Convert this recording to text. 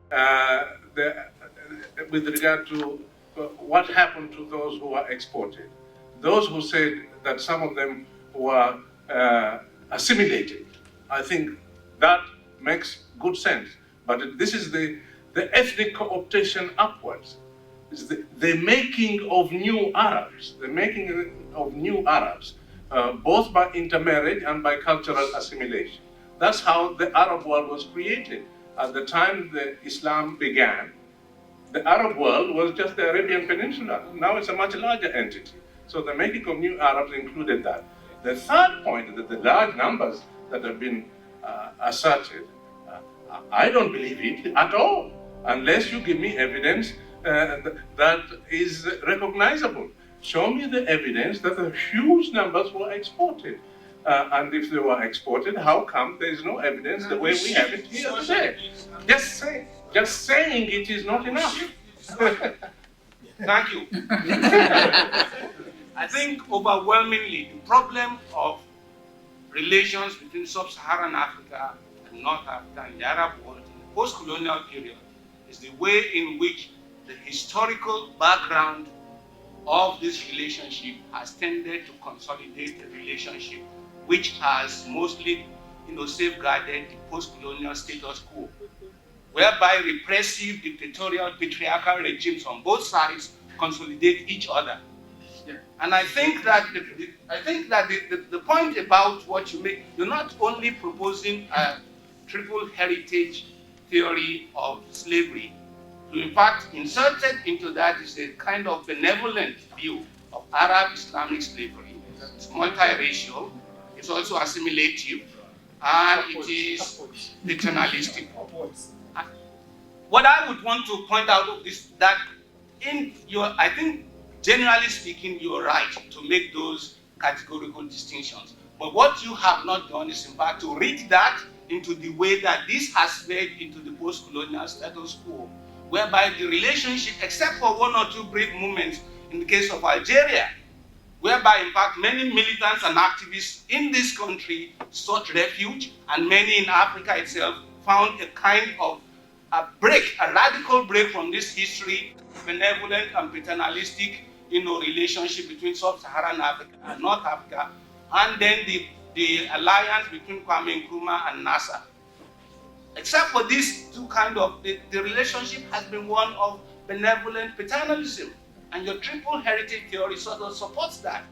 the, with regard to what happened to those who were exported. Those who said that some of them were assimilated, I think that makes good sense. But this is the ethnic cooptation upwards. It's the making of new Arabs, the making of new Arabs, both by intermarriage and by cultural assimilation. That's how the Arab world was created. At the time the Islam began, the Arab world was just the Arabian Peninsula. Now it's a much larger entity. So the making of new Arabs included that. The third point is that the large numbers that have been asserted, I don't believe it at all, unless you give me evidence that is recognizable. Show me the evidence that the huge numbers were exported. And if they were exported, how come there is no evidence the way we have it here today? Just saying it is not enough. Thank you. I think overwhelmingly the problem of relations between sub-Saharan Africa and North Africa and the Arab world in the post-colonial period is the way in which the historical background of this relationship has tended to consolidate the relationship, which has mostly, safeguarded the post-colonial status quo, whereby repressive, dictatorial, patriarchal regimes on both sides consolidate each other. Yeah. And I think that the point about what you make, you're not only proposing a triple heritage theory of slavery. In fact, inserted into that is a kind of benevolent view of Arab Islamic slavery. It's multiracial, it's also assimilative, and it is paternalistic. What I would want to point out is that I think generally speaking, you're right to make those categorical distinctions. But what you have not done is in fact to read that into the way that this has fed into the post-colonial status quo, whereby the relationship, except for one or two brief moments in the case of Algeria, whereby in fact many militants and activists in this country sought refuge, and many in Africa itself found a kind of a radical break from this history, benevolent and paternalistic, relationship between sub-Saharan Africa and North Africa, and then the alliance between Kwame Nkrumah and Nasser. Except for these two the relationship has been one of benevolent paternalism, and your triple heritage theory sort of supports that.